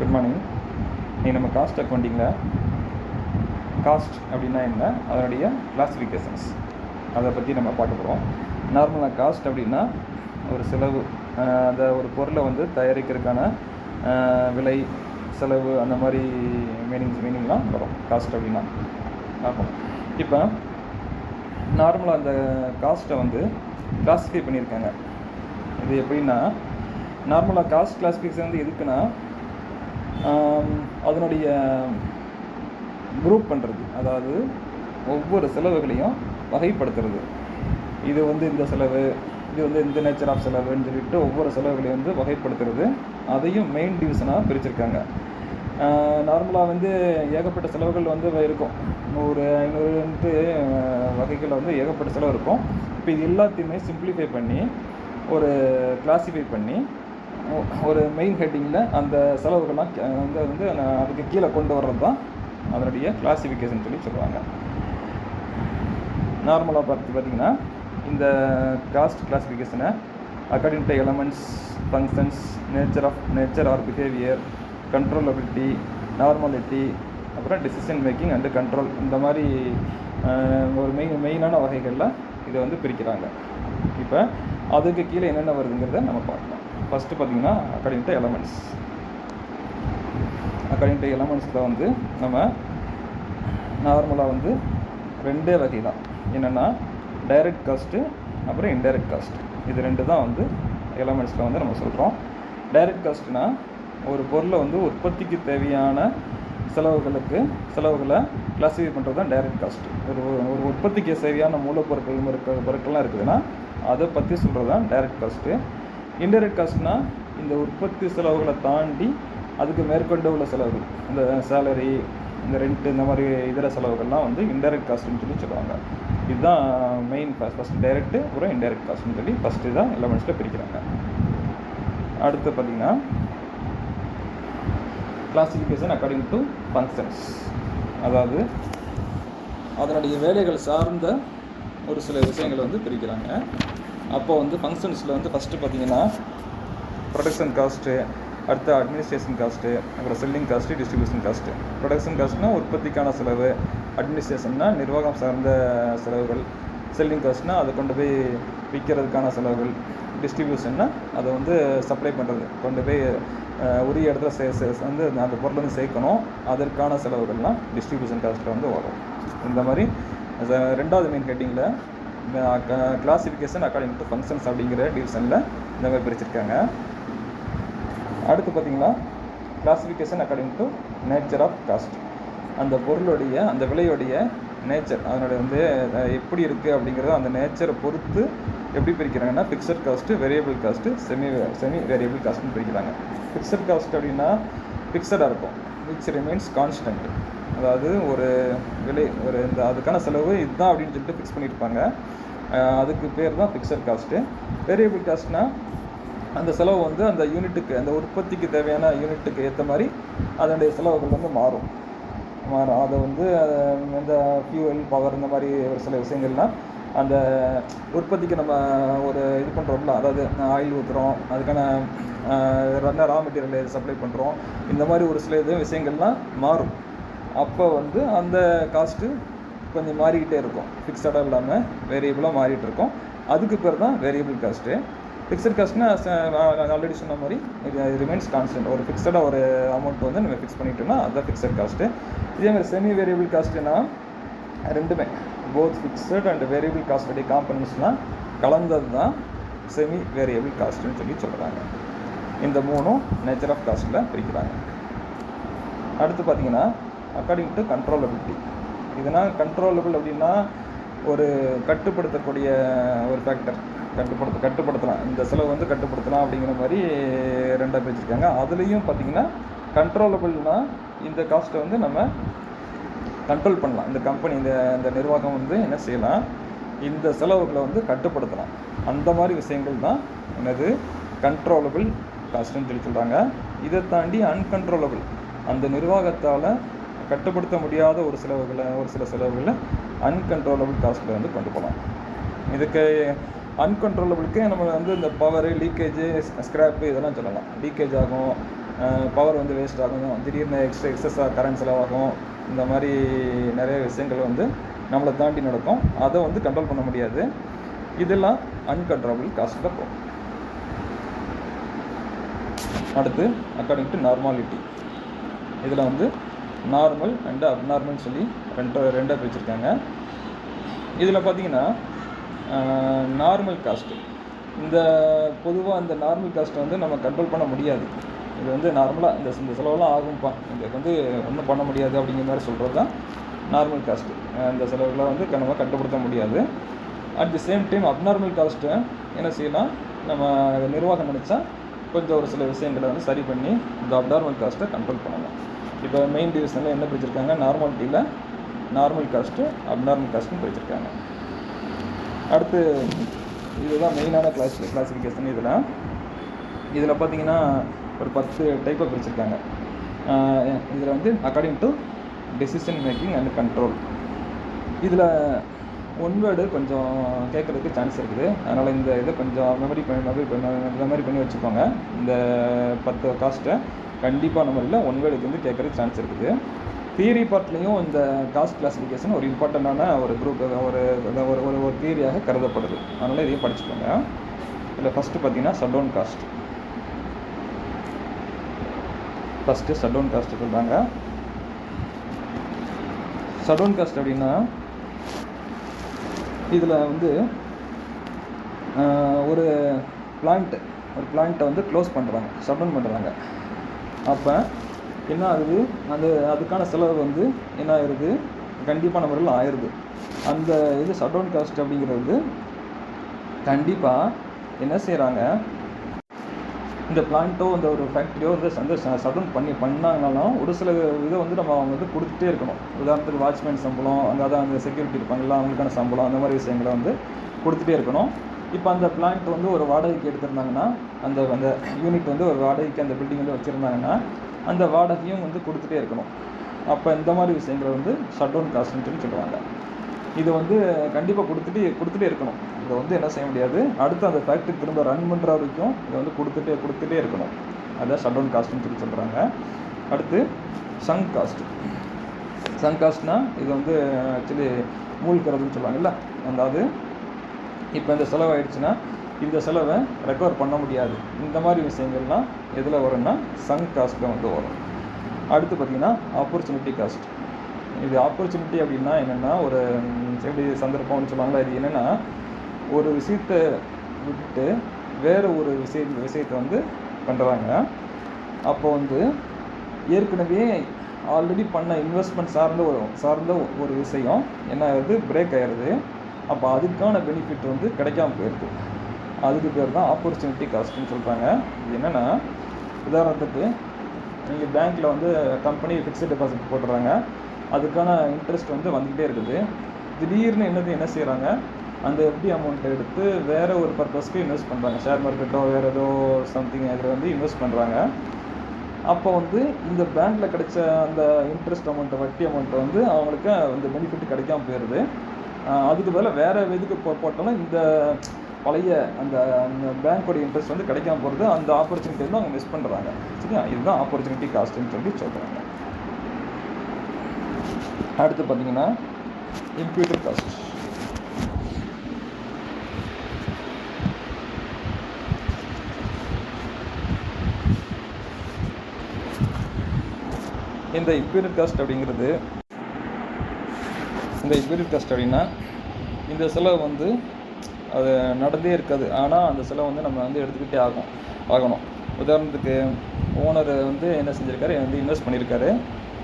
Good morning. நீங்கள் நம்ம cost அக்கௌண்டிங்கில் cost அப்படின்னா என்ன, அதனுடைய கிளாஸிஃபிகேஷன்ஸ் அதை பற்றி நம்ம பார்க்க போகிறோம். நார்மலாக காஸ்ட் அப்படின்னா ஒரு செலவு, அந்த ஒரு பொருளை வந்து தயாரிக்கிறதுக்கான விலை, செலவு, அந்த மாதிரி மீனிங்லாம் வரும் காஸ்ட் அப்படின்னா. பார்ப்போம். இப்போ நார்மலாக அந்த காஸ்ட்டை வந்து கிளாஸிஃபை பண்ணியிருக்காங்க. இது எப்படின்னா, நார்மலாக காஸ்ட் கிளாஸிஃபிகேஷன் வந்து எதுக்குன்னா அதனுடைய குரூப் பண்ணுறது, அதாவது ஒவ்வொரு செலவுகளையும் வகைப்படுத்துறது. இது வந்து இந்த செலவு, இது வந்து இந்த நேச்சர் ஆஃப் செலவுன்னு சொல்லிட்டு ஒவ்வொரு செலவுகளையும் வந்து வகைப்படுத்துறது. அதையும் மெயின் டிவிஷனாக பிரிச்சிருக்காங்க. நார்மலாக வந்து ஏகப்பட்ட செலவுகள் வந்து இருக்கும், 100, 500ன்ட்டு வகைகளில் வந்து ஏகப்பட்ட செலவு இருக்கும். இப்போ இது எல்லாத்தையுமே சிம்பிளிஃபை பண்ணி ஒரு கிளாஸிஃபை பண்ணி ஒரு மெயின் ஹெட்டிங்கில் அந்த செலவுகள்லாம் வந்து அதுக்கு கீழே கொண்டு வர்றது தான் அதனுடைய கிளாஸிஃபிகேஷன் சொல்லுவாங்க. நார்மலாக பார்த்திங்கன்னா இந்த காஸ்ட் கிளாஸிஃபிகேஷனை according to elements, functions, nature or behaviour, controllability, normality, அப்புறம் டிசிஷன் மேக்கிங் அண்டு கண்ட்ரோல், இந்த மாதிரி ஒரு மெயினான வகைகளில் இதை வந்து பிரிக்கிறாங்க. இப்போ அதுக்கு கீழே என்னென்ன வருதுங்கிறத நம்ம பார்க்கலாம். ஃபஸ்ட்டு பார்த்திங்கன்னா according to elements. According to எலமெண்ட்ஸில் வந்து நம்ம நார்மலாக வந்து ரெண்டே வகை தான். என்னென்னா டைரக்ட் காஸ்ட்டு, அப்புறம் இன்டைரக்ட் காஸ்ட். இது ரெண்டு தான் வந்து எலமெண்ட்ஸில் வந்து நம்ம சொல்கிறோம். டைரக்ட் காஸ்ட்னா ஒரு பொருளை வந்து உற்பத்திக்கு தேவையான செலவுகளை கிளாஸிஃபை பண்ணுறது தான் டைரக்ட் காஸ்ட். ஒரு உற்பத்திக்கு தேவையான பொருட்கள்லாம் இருக்குதுன்னா அதை பற்றி சொல்கிறது தான் டைரக்ட் காஸ்ட்டு. இன்டைரக்ட் காஸ்ட்னா இந்த உற்பத்தி செலவுகளை தாண்டி அதுக்கு மேற்கொண்டு உள்ள செலவுகள், இந்த சேலரி, இந்த ரெண்ட்டு, இந்த மாதிரி இதர செலவுகள்லாம் வந்து இன்டைரக்ட் காஸ்ட்டுன்னு சொல்லுவாங்க. இதுதான் மெயின். ஃபஸ்ட்டு டைரக்ட்டு, அப்புறம் இன்டைரக்ட் காஸ்ட்னு சொல்லி ஃபஸ்ட்டு தான் எலமெண்ட்ஸில் பிரிக்கிறாங்க. அடுத்து பார்த்திங்கன்னா கிளாஸிஃபிகேஷன் அக்கார்டிங் டு ஃபங்க்ஷன்ஸ், அதாவது அதனுடைய வேலைகள் சார்ந்த ஒரு சில விஷயங்களை வந்து பிரிக்கிறாங்க. அப்போ வந்து ஃபங்க்ஷன்ஸில் வந்து ஃபஸ்ட்டு பார்த்திங்கன்னா ப்ரொடக்ஷன் காஸ்ட்டு, அடுத்து அட்மினிஸ்ட்ரேஷன் காஸ்ட்டு, அப்புறம் selling cost, distribution cost. Production காஸ்ட்னால் உற்பத்திக்கான செலவு, அட்மினிஸ்ட்ரேஷன்னா நிர்வாகம் சார்ந்த செலவுகள், செல்லிங் காஸ்ட்னா அதை கொண்டு போய் விற்கிறதுக்கான செலவுகள், டிஸ்ட்ரிபியூஷன்னா அதை வந்து சப்ளை பண்ணுறது, கொண்டு போய் உரிய இடத்துல வந்து அந்த பொருளை வந்து சேர்க்கணும், அதற்கான செலவுகள்லாம் டிஸ்ட்ரிபியூஷன் காஸ்ட்டில் வந்து வரும். இந்த மாதிரி ரெண்டாவது மெயின் ஹெட்டிங்கில் கிளாஸிஃபிகேஷன் அக்கார்டிங் டு ஃபங்க்ஷன்ஸ் அப்படிங்கிற டிவிஷனில் இந்த மாதிரி பிரிச்சிருக்காங்க. அடுத்து பார்த்திங்கன்னா classification according to nature of cost. அந்த பொருளுடைய, அந்த விலையுடைய நேச்சர், அதனுடைய வந்து எப்படி இருக்குது அப்படிங்கிறத அந்த நேச்சரை பொறுத்து எப்படி பிரிக்கிறாங்கன்னா fixed cost, variable cost, semi variable காஸ்ட்டுன்னு பிரிக்கிறாங்க. ஃபிக்ஸட் காஸ்ட் அப்படின்னா ஃபிக்ஸடாக இருக்கும், விச் ரிமைன்ஸ் கான்ஸ்டன்ட். அதாவது ஒரு விலை, ஒரு இந்த அதுக்கான செலவு இதுதான் அப்படின்னு சொல்லிட்டு ஃபிக்ஸ் பண்ணியிருப்பாங்க, அதுக்கு பேர் தான் ஃபிக்ஸட் காஸ்ட்டு. வேரியபிள் காஸ்ட்னால் அந்த செலவு வந்து அந்த யூனிட்டுக்கு, அந்த உற்பத்திக்கு தேவையான யூனிட்டுக்கு ஏற்ற மாதிரி அதனுடைய செலவுகள் வந்து மாறும். அதை வந்து இந்த ஃபியூவல், பவர், இந்த மாதிரி ஒரு சில விஷயங்கள்லாம் அந்த உற்பத்திக்கு நம்ம ஒரு இது பண்ணுறோம்ல, அதாவது ஆயில் ஊற்றுறோம், அதுக்கான ரா மெட்டீரியல் சப்ளை பண்ணுறோம், இந்த மாதிரி ஒரு சில விஷயங்கள்லாம் மாறும். அப்போ வந்து அந்த காஸ்ட்டு கொஞ்சம் மாறிக்கிட்டே இருக்கும், ஃபிக்ஸடாக இல்லாமல் வேரியபிளாக மாறிட்டு இருக்கும். அதுக்கு பேர் தான் வேரியபிள் காஸ்ட்டு. ஃபிக்ஸட் காஸ்ட்னா ஆல்ரெடி சொன்ன மாதிரி இது ரிமைன்ஸ் கான்ஸ்டன்ட். ஒரு ஃபிக்ஸடாக ஒரு அமௌண்ட் வந்து நம்ம ஃபிக்ஸ் பண்ணிட்டோம்னா அதுதான் ஃபிக்ஸட் காஸ்ட்டு. இதேமாதிரி செமி வேரியபிள் காஸ்ட்டுனா ரெண்டுமே, போத் ஃபிக்ஸட் அண்ட் வேரியபிள் காஸ்ட்டுடைய காம்பனன்ட்ஸ்லாம் கலந்தது தான் செமி வேரியபிள் காஸ்ட்டுன்னு சொல்கிறாங்க. இந்த மூணும் நேச்சர் ஆஃப் காஸ்ட்டில் பிரிக்கிறாங்க. அடுத்து பார்த்திங்கன்னா அக்கார்டிங் டு கண்ட்ரோலபிலிட்டி. இதனால் கண்ட்ரோலபிள் அப்படின்னா ஒரு கட்டுப்படுத்தக்கூடிய ஒரு ஃபேக்டர், கட்டுப்படுத்தலாம், இந்த செலவு வந்து கட்டுப்படுத்தலாம் அப்படிங்கிற மாதிரி ரெண்டாக பிரிச்சிருக்காங்க. அதுலேயும் பார்த்திங்கன்னா கண்ட்ரோலபிள்னால் இந்த காஸ்ட்டை வந்து நம்ம கண்ட்ரோல் பண்ணலாம். இந்த கம்பெனி, இந்த நிர்வாகம் வந்து என்ன செய்யலாம், இந்த செலவுகளை வந்து கட்டுப்படுத்தலாம். அந்த மாதிரி விஷயங்கள் தான் என்னது கண்ட்ரோலபிள் காஸ்ட்டுன்னு சொல்கிறாங்க. இதை தாண்டி அன்கண்ட்ரோலபிள், அந்த நிர்வாகத்தால் கட்டுப்படுத்த முடியாத ஒரு சில செலவுகளை அன்கண்ட்ரோலபிள் காஸ்ட்டில் வந்து கொண்டு போகலாம். இதுக்கு அன்கண்ட்ரோலபிளுக்கு நம்ம வந்து இந்த பவரு, லீக்கேஜு, ஸ்க்ராப்பு இதெல்லாம் சொல்லலாம். லீக்கேஜ் ஆகும், பவர் வந்து வேஸ்ட் ஆகும், திடீர்னு எக்ஸஸாக கரண்ட் செலவாகும், இந்த மாதிரி நிறைய விஷயங்கள் வந்து நம்மளை தாண்டி நடக்கும். அதை வந்து கண்ட்ரோல் பண்ண முடியாது. இதெல்லாம் அன்கண்ட்ரோலபிள் காஸ்ட்டில் போகும். அடுத்து அக்கார்டிங் டு நார்மாலிட்டி. இதில் வந்து நார்மல் அண்டு அப்நார்மல்னு சொல்லி ரெண்டாக பிரிச்சுருக்காங்க. இதில் பார்த்தீங்கன்னா நார்மல் காஸ்ட்டு, இந்த பொதுவாக இந்த நார்மல் காஸ்ட்டை வந்து நம்ம கண்ட்ரோல் பண்ண முடியாது. இது வந்து நார்மலாக இந்த செலவெல்லாம் ஆகும்ப்பா, இதுக்கு வந்து ஒன்றும் பண்ண முடியாது அப்படிங்கிற மாதிரி சொல்கிறது தான் நார்மல் காஸ்ட்டு. இந்த செலவுகளை வந்து நம்ம கட்டுப்படுத்த முடியாது. At the same time abnormal cost என்ன செய்யலாம், நம்ம நிர்வாகம் நினச்சா கொஞ்சம் ஒரு சில விஷயங்களை வந்து சரி பண்ணி இந்த அப்நார்மல் காஸ்ட்டை கண்ட்ரோல் பண்ணலாம். இப்போ மெயின் டிவிஷனில் என்ன பிரிச்சிருக்காங்க, நார்மாலிட்டியில் நார்மல் காஸ்ட்டு அப்நார்மல் காஸ்ட்டுன்னு பிரிச்சிருக்காங்க. அடுத்து இதுதான் மெயினான கிளாஸிஃபிகேஷன். இதில் பார்த்தீங்கன்னா ஒரு 10 டைப்பாக பிரிச்சிருக்காங்க. இதில் வந்து according to decision making and control. இதில் ஒன் வேர்டு கொஞ்சம் கேட்குறதுக்கு சான்ஸ் இருக்குது. அதனால் இந்த இதை கொஞ்சம் மெமரி பண்ணி வச்சுக்கோங்க. இந்த 10 காஸ்ட்டை கண்டிப்பாக மெமரியில் ஒன் வேர்டுக்கு வந்து கேட்குறதுக்கு சான்ஸ் இருக்குது. தியரி பார்ட்லேயும் இந்த காஸ்ட் கிளாஸிஃபிகேஷன் ஒரு இம்பார்ட்டண்ட்டான ஒரு குரூப், ஒரு தியரியாக கருதப்படுது. அதனால் இதையும் படிச்சுக்கோங்க. இதில் ஃபஸ்ட்டு பார்த்தீங்கன்னா shutdown cost. First shutdown cost சொல்கிறாங்க. ஷட்டவுன் காஸ்ட் அப்படின்னா இதில் வந்து ஒரு பிளான்ட்டை வந்து க்ளோஸ் பண்ணுறாங்க, ஷட்டவுன் பண்ணுறாங்க. அப்போ என்ன ஆகுது, அதுக்கான செலவு வந்து என்ன ஆயிடுது, கண்டிப்பான முறையில் ஆயிடுது. அந்த இது ஷட்டவுன் காஸ்ட் அப்படிங்கிறது கண்டிப்பாக என்ன செய்கிறாங்க, இந்த பிளான்ட்டோ இந்த ஒரு ஃபேக்ட்ரியோ வந்து ஷட்டவுன் பண்ணாங்கனாலும் ஒரு சில இதை வந்து நம்ம அவங்க வந்து கொடுத்துட்டே இருக்கணும். உதாரணத்துக்கு வாட்ச்மேன் சம்பளம், அதான் அந்த செக்யூரிட்டி இருப்பாங்கல்ல அவங்களுக்கான சம்பளம், அந்த மாதிரி விஷயங்களை வந்து கொடுத்துட்டே இருக்கணும். இப்போ அந்த பிளான்ட் வந்து ஒரு வாடகைக்கு எடுத்திருந்தாங்கன்னா, அந்த யூனிட் வந்து ஒரு வாடகைக்கு அந்த பில்டிங் வந்து வச்சுருந்தாங்கன்னா அந்த வாடகையும் வந்து கொடுத்துட்டே இருக்கணும். அப்போ இந்த மாதிரி விஷயங்களை வந்து ஷட்டவுன் காஸ்ட்னு சொல்லுவாங்க. இது வந்து கண்டிப்பாக கொடுத்துட்டே இருக்கணும். இதை வந்து என்ன செய்ய முடியாது, அடுத்து அந்த ஃபேக்ட்ரி திரும்ப ரன் பண்ணுற வரைக்கும் இதை வந்து கொடுத்துட்டே இருக்கணும். அதான் ஷட்டவுன் காஸ்ட்னு சொல்கிறாங்க. அடுத்து சங்க் காஸ்ட். சங்க் காஸ்ட்னா இது வந்து ஆக்சுவலி மூழ்கிறதுன்னு சொல்லுவாங்கல்ல. அதாவது இப்போ இந்த செலவு ஆயிடுச்சுன்னா இந்த செலவை ரெக்கவர் பண்ண முடியாது. இந்த மாதிரி விஷயங்கள்லாம் எதில் வரும்னா சங்க் காஸ்ட்டில் வந்து வரும். அடுத்து பார்த்திங்கன்னா ஆப்பர்ச்சுனிட்டி காஸ்ட். இது ஆப்பர்ச்சுனிட்டி அப்படின்னா என்னென்னா ஒரு எப்படி சந்தர்ப்பம்னு சொல்லுவாங்களா, இது என்னென்னா ஒரு விஷயத்தை விட்டுட்டு வேறு ஒரு விஷயத்தை வந்து பண்ணுறாங்க. அப்போ வந்து ஏற்கனவே ஆல்ரெடி பண்ண இன்வெஸ்ட்மெண்ட் சார்ந்த ஒரு விஷயம் என்ன ஆகுது, பிரேக் ஆகிடுது. அப்போ அதுக்கான பெனிஃபிட் வந்து கிடைக்காம போயிடுது. அதுக்கு பேர் தான் ஆப்பர்ச்சுனிட்டி காஸ்ட்னு சொல்கிறாங்க. இது என்னென்னா, உதாரணத்துக்கு நீங்கள் பேங்க்கில் வந்து கம்பெனி ஃபிக்ஸட் டெபாசிட் போட்டுறாங்க, அதுக்கான இன்ட்ரெஸ்ட் வந்து வந்துக்கிட்டே இருக்குது. திடீர்னு என்ன செய்கிறாங்க, அந்த எஃப்டி அமௌண்ட்டை எடுத்து வேறு ஒரு பர்பஸ்க்கு இன்வெஸ்ட் பண்ணுறாங்க. ஷேர் மார்க்கெட்டோ வேறு ஏதோ சம்திங் அதில் வந்து இன்வெஸ்ட் பண்ணுறாங்க. அப்போ வந்து இந்த பேங்க்கில் கிடைச்ச அந்த இன்ட்ரெஸ்ட் அமௌண்ட்டை, வட்டி அமௌண்ட்டை வந்து அவங்களுக்கு அந்த பெனிஃபிட் கிடைக்காம போயிடுது. அதுக்கு பதிலாக வேறு எதுக்கு போட்டாலும் இந்த பழைய அந்த பேங்க்கோடைய இன்ட்ரெஸ்ட் வந்து கிடைக்காம போகிறது. அந்த ஆப்பர்ச்சுனிட்டி வந்து அவங்க மிஸ் பண்ணுறாங்க. சரியா, இதுதான் ஆப்பர்ச்சுனிட்டி காஸ்ட்டுன்னு சொல்லி சொல்கிறாங்க. அடுத்து பார்த்தீங்கன்னா இம்ப்யூட்டட் காஸ்ட். இந்த இம்ப்யூட்டட் காஸ்ட் அப்படின்னா இந்த செலவு வந்து அது நடந்தே இருக்காது. ஆனால் அந்த செலவு வந்து நம்ம வந்து எடுத்துக்கிட்டே ஆகணும். உதாரணத்துக்கு ஓனர் வந்து என்ன செஞ்சுருக்காரு, வந்து இன்வெஸ்ட் பண்ணியிருக்காரு.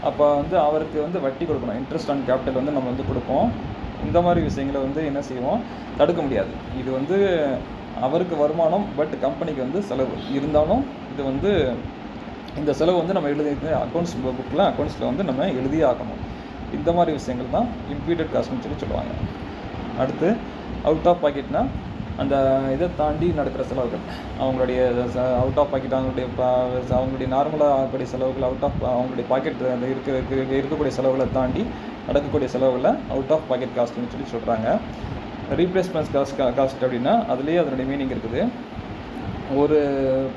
அப்போ வந்து அவருக்கு வந்து வட்டி கொடுக்கணும், இன்ட்ரெஸ்ட் ஆன் கேபிட்டல் வந்து நம்ம வந்து கொடுப்போம். இந்த மாதிரி விஷயங்களை வந்து என்ன செய்வோம், தடுக்க முடியாது. இது வந்து அவருக்கு வருமானம், பட் கம்பெனிக்கு வந்து செலவு இருந்தாலும் இது வந்து இந்த செலவு வந்து நம்ம அக்கௌண்ட்ஸில் வந்து நம்ம எழுதியே ஆகணும். இந்த மாதிரி விஷயங்கள் தான் இம்ப்யூட்டட் காஸ்ட்னு சொல்லுவாங்க. அடுத்து அவுட் ஆஃப் பாக்கெட்னா அந்த இதை தாண்டி நடக்கிற செலவுகள், அவங்களுடைய அவுட் ஆஃப் பாக்கெட், அவங்களுடைய நார்மலாக ஆகக்கூடிய செலவுகள், அவங்களுடைய பாக்கெட் அந்த இருக்கக்கூடிய செலவுகளை தாண்டி நடக்கக்கூடிய செலவுகளை அவுட் ஆஃப் பாக்கெட் காஸ்ட்னு சொல்கிறாங்க. ரீப்ளேஸ்மெண்ட் காஸ்ட் அப்படின்னா அதுலேயே அதனுடைய மீனிங் இருக்குது. ஒரு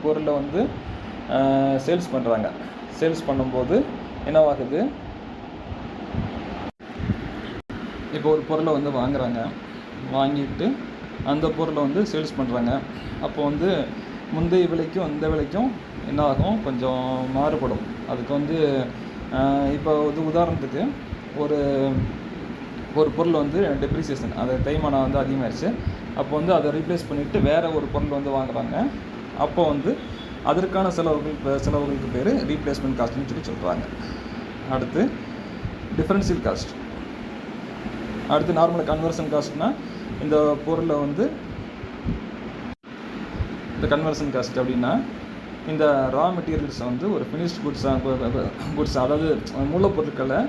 பொருளை வந்து சேல்ஸ் பண்ணுறாங்க. சேல்ஸ் பண்ணும்போது என்னவாகுது, இப்போ ஒரு பொருளை வந்து வாங்குகிறாங்க, வாங்கிட்டு அந்த பொருளை வந்து சேல்ஸ் பண்ணுறாங்க. அப்போ வந்து முந்தைய விலைக்கும் இந்த விலைக்கும் என்ன ஆகும், கொஞ்சம் மாறுபடும். அதுக்கு வந்து இப்போ உதாரணத்துக்கு ஒரு பொருள் வந்து டெப்ரிசியேஷன், அது தேய்மானம் வந்து அதிகமாகிடுச்சு. அப்போ வந்து அதை ரீப்ளேஸ் பண்ணிவிட்டு வேறு ஒரு பொருள் வந்து வாங்குகிறாங்க. அப்போ வந்து அதற்கான செலவுகளுக்கு பேர் ரீப்ளேஸ்மெண்ட் காஸ்ட்னு சொல்கிறாங்க. அடுத்து டிஃபரன்ஷியல் காஸ்ட். அடுத்து நார்மல் கன்வர்ஷன் காஸ்ட்னால் இந்த பொருளை வந்து இந்த கன்வர்ஷன் காஸ்ட் அப்படின்னா இந்த ரா மெட்டீரியல்ஸை வந்து ஒரு ஃபினிஷ்ட் குட்ஸ் அதாவது மூலப்பொருட்களை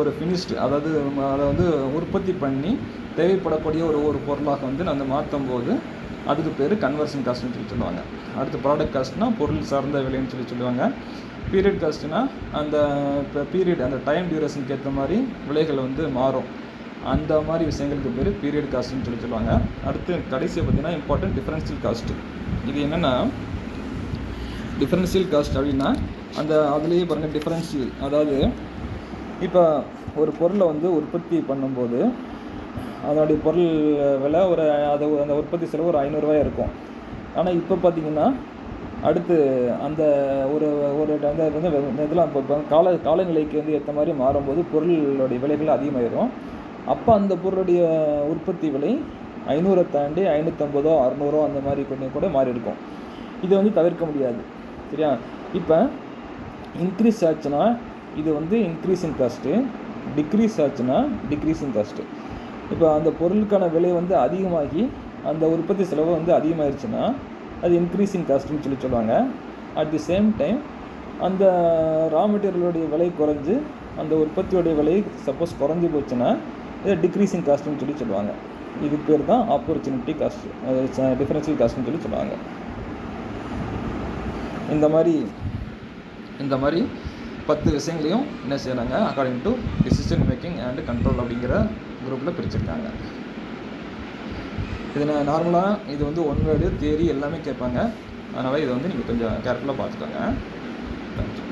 ஒரு ஃபினிஷ்டு அதை வந்து உற்பத்தி பண்ணி தேவைப்படக்கூடிய ஒரு பொருளாக வந்து நம்ம மாற்றும் போது அதுக்கு பேர் கன்வர்ஷன் காஸ்ட்னு சொல்லுவாங்க. அடுத்து ப்ராடக்ட் காஸ்ட்னால் பொருள் சார்ந்த விலைன்னு சொல்லுவாங்க. பீரியட் காஸ்ட்னால் அந்த இப்போ பீரியட் அந்த டைம் டியூரேஷனுக்கு ஏற்ற மாதிரி விலைகள் வந்து மாறும். அந்த மாதிரி விஷயங்களுக்கு பேர் பீரியட் காஸ்ட்னு சொல்லுவாங்க. அடுத்து கடைசியை பார்த்திங்கன்னா இம்பார்ட்டன்ட் டிஃபரன்ஷியல் காஸ்ட்டு. இது என்னென்னா, டிஃபரன்ஷியல் காஸ்ட் அப்படின்னா அந்த அதுலேயே பாருங்கள் டிஃபரன்ஷியல், அதாவது இப்போ ஒரு பொருளை வந்து உற்பத்தி பண்ணும்போது அதனுடைய பொருள் விலை அந்த உற்பத்தி செலவு ஒரு 500 ரூபாய் இருக்கும். ஆனால் இப்போ பார்த்திங்கன்னா அடுத்து அந்த அந்த இதெல்லாம் இப்போ காலநிலைக்கு வந்து ஏற்ற மாதிரி மாறும்போது பொருளுடைய விலைகள் அதிகமாகிடும். அப்போ அந்த பொருளுடைய உற்பத்தி விலை 500 தாண்டி 550 600 அந்த மாதிரி கொஞ்சம் கூட மாறி இருக்கும். இதை வந்து தவிர்க்க முடியாது. சரியா? இப்போ இன்க்ரீஸ் ஆச்சுன்னா இது வந்து இன்க்ரீஸிங் காஸ்ட்டு, டிக்ரீஸ் ஆச்சுன்னா டிக்ரீஸிங் காஸ்ட்டு. இப்போ அந்த பொருளுக்கான விலை வந்து அதிகமாகி அந்த உற்பத்தி செலவு வந்து அதிகமாகிடுச்சுன்னா அது இன்க்ரீஸிங் காஸ்ட்டுன்னு சொல்லுவாங்க. அட் தி சேம் டைம் அந்த ரா மெட்டீரியலுடைய விலை குறைஞ்சி அந்த உற்பத்தியோடைய விலை சப்போஸ் குறைஞ்சி போச்சுன்னா இதை டிக்ரீஸிங் காஸ்ட்டுன்னு சொல்லுவாங்க. இது பேர் தான் ஆப்பர்ச்சுனிட்டி காஸ்ட், டிஃபரன்ஷியல் காஸ்ட்னு சொல்லுவாங்க. இந்த மாதிரி 10 விஷயங்களையும் என்ன செய்யறாங்க, according to decision making and control அப்படிங்கிற குரூப்பில் பிரிச்சிருக்காங்க. இது நார்மலாக இது வந்து ஒன் வேர்டு தியரி எல்லாமே கேட்பாங்க. அதனால் இதை வந்து நீங்கள் கொஞ்சம் கேர்ஃபுல்லாக பார்த்துக்கோங்க. தேங்க்யூ.